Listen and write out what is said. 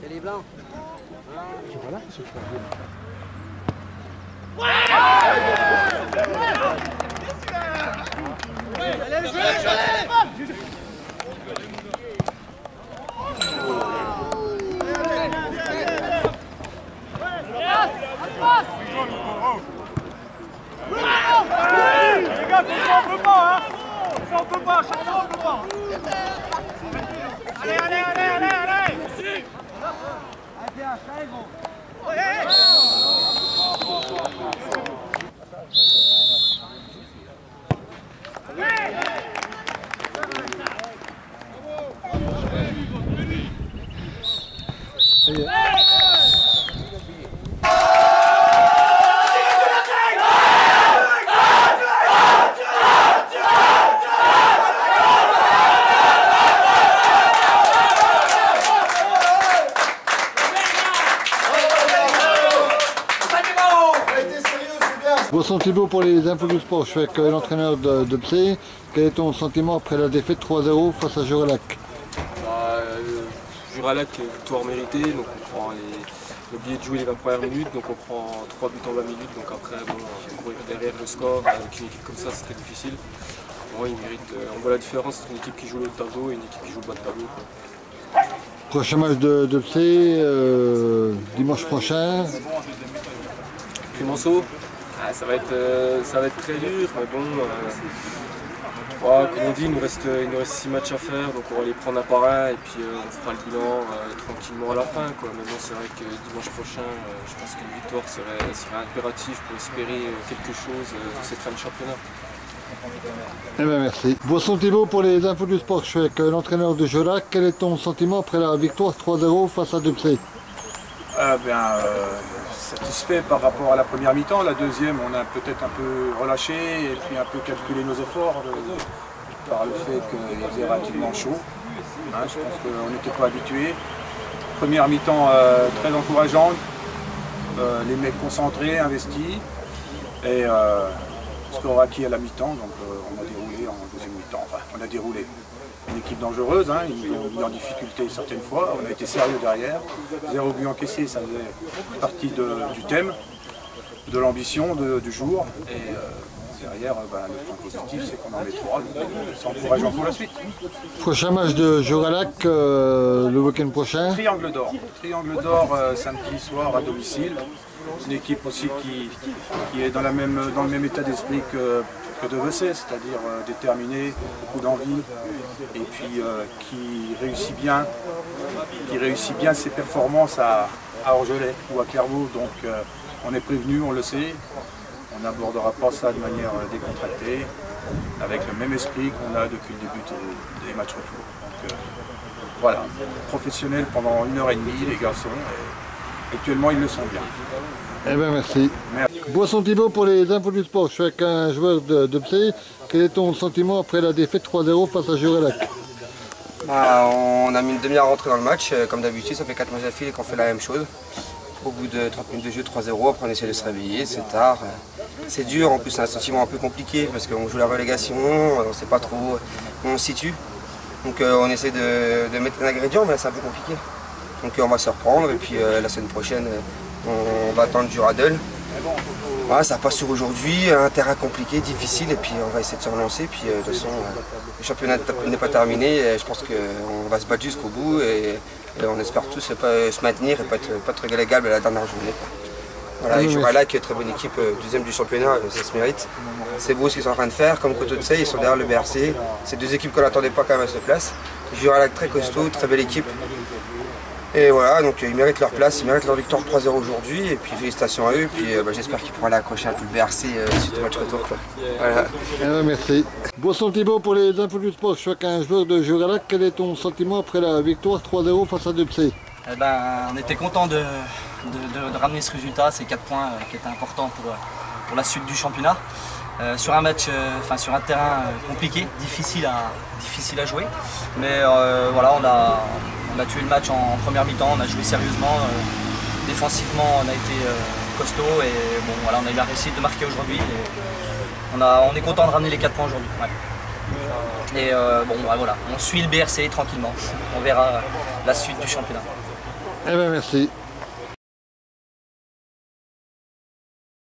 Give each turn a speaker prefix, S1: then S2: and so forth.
S1: C'est les blancs.
S2: Tu vois là, ce troisième.
S1: Allez, le jeu, allez.
S3: Les gars, ça on peut pas, hein. Ça on peut pas, chaque fois on peut pas. Allez, allez, allez, allez, allez.
S1: Allez, bien, ça est bon.
S4: Bonsoir Thibaut pour les infos du sport. Je suis avec l'entraîneur de Psé. Quel est ton sentiment après la défaite 3-0 face à Juralac?
S5: Juralac, victoire méritée, donc on prend le billet de jouer les 20 premières minutes, donc on prend 3 buts en 20 minutes, donc après bon, courir derrière le score, avec une équipe comme ça c'est très difficile. Bon, il mérite, on voit la différence entre une équipe qui joue le haut de tableau et une équipe qui joue le bas de tableau.
S4: Prochain match de Psé, dimanche prochain.
S5: Clémenceau, ça va être très dur, mais bon, comme on dit, il nous reste 6 matchs à faire, donc on va les prendre un par un et puis on fera le bilan tranquillement à la fin, quoi. Mais bon, c'est vrai que dimanche prochain, je pense qu'une victoire serait impérative pour espérer quelque chose de cette fin de championnat.
S4: Eh bien merci. Boisson Thibaut pour les infos du sport. Je suis avec l'entraîneur de Juralac. Quel est ton sentiment après la victoire 3-0 face à Psé?
S6: Satisfait par rapport à la première mi-temps. La deuxième, on a peut-être un peu relâché et puis un peu calculé nos efforts par le fait qu'il faisait relativement chaud. Je pense qu'on n'était pas habitué. Première mi-temps très encourageante, les mecs concentrés, investis et score acquis à la mi-temps. Donc on a déroulé en deuxième mi-temps. Enfin, on a déroulé. Une équipe dangereuse, ils nous ont mis en difficulté certaines fois, on a été sérieux derrière. 0 but encaissé, ça faisait partie du thème, de l'ambition du jour. Et derrière, le point positif, c'est qu'on en met 3, c'est encourageant pour la suite.
S4: Prochain match de Juralac le week-end prochain.
S6: Triangle d'or. Triangle d'or samedi soir à domicile. Une équipe aussi qui est dans le même état d'esprit que de Vessé, c'est-à-dire déterminé, beaucoup d'envie, et puis qui réussit bien ses performances à Orgelet ou à Clairvaux. Donc on est prévenu, on le sait, on n'abordera pas ça de manière décontractée, avec le même esprit qu'on a depuis le début des matchs retour. Donc voilà, professionnels pendant 1h30 les garçons, et actuellement ils le sont bien.
S4: Eh bien merci. Boisson Thibaut pour les infos du sport. Je suis avec un joueur de Psé. Quel est ton sentiment après la défaite 3-0 face à Juralac?
S7: On a mis une demi-heure à rentrer dans le match. Comme d'habitude, ça fait 4 matchs d'affilée qu'on fait la même chose. Au bout de 30 minutes de jeu, 3-0, après on essaie de se réveiller, c'est tard. C'est dur, en plus c'est un sentiment un peu compliqué parce qu'on joue la relégation, on ne sait pas trop où on se situe. Donc on essaie de mettre un ingrédient, mais c'est un peu compliqué. Donc on va se reprendre et puis la semaine prochaine, on va attendre Juradel. Voilà, ça passe sur aujourd'hui, un terrain compliqué, difficile, et puis on va essayer de se relancer. Puis de toute façon, le championnat n'est pas terminé, et je pense qu'on va se battre jusqu'au bout et on espère tous se maintenir et pas être relégable à la dernière journée. Voilà, et Juralac, très bonne équipe, deuxième du championnat, ça se mérite. C'est beau ce qu'ils sont en train de faire, comme Coteau-de-Sey, ils sont derrière le BRC. C'est deux équipes qu'on n'attendait pas quand même à cette place. Juralac très costaud, très belle équipe. Et voilà, donc ils méritent leur place, ils méritent leur victoire 3-0 aujourd'hui, et puis félicitations à eux, et puis j'espère qu'ils pourront aller accrocher un peu le BRC suite au match retour. Voilà.
S4: Merci. Boisson Thibaut pour les infos du sport. Je suis avec un joueur de Juralac. Quel est ton sentiment après la victoire 3-0 face à Psé?
S8: On était content de ramener ce résultat, ces 4 points qui étaient importants pour la suite du championnat. Sur un match, sur un terrain compliqué, difficile à jouer, mais voilà, on a tué le match en première mi-temps, on a joué sérieusement, défensivement on a été costaud et bon voilà, on a eu la réussite de marquer aujourd'hui. On est content de ramener les 4 points aujourd'hui. Ouais. Et bon, bah, voilà, on suit le BRC tranquillement. On verra la suite du championnat.
S4: Eh bien, merci.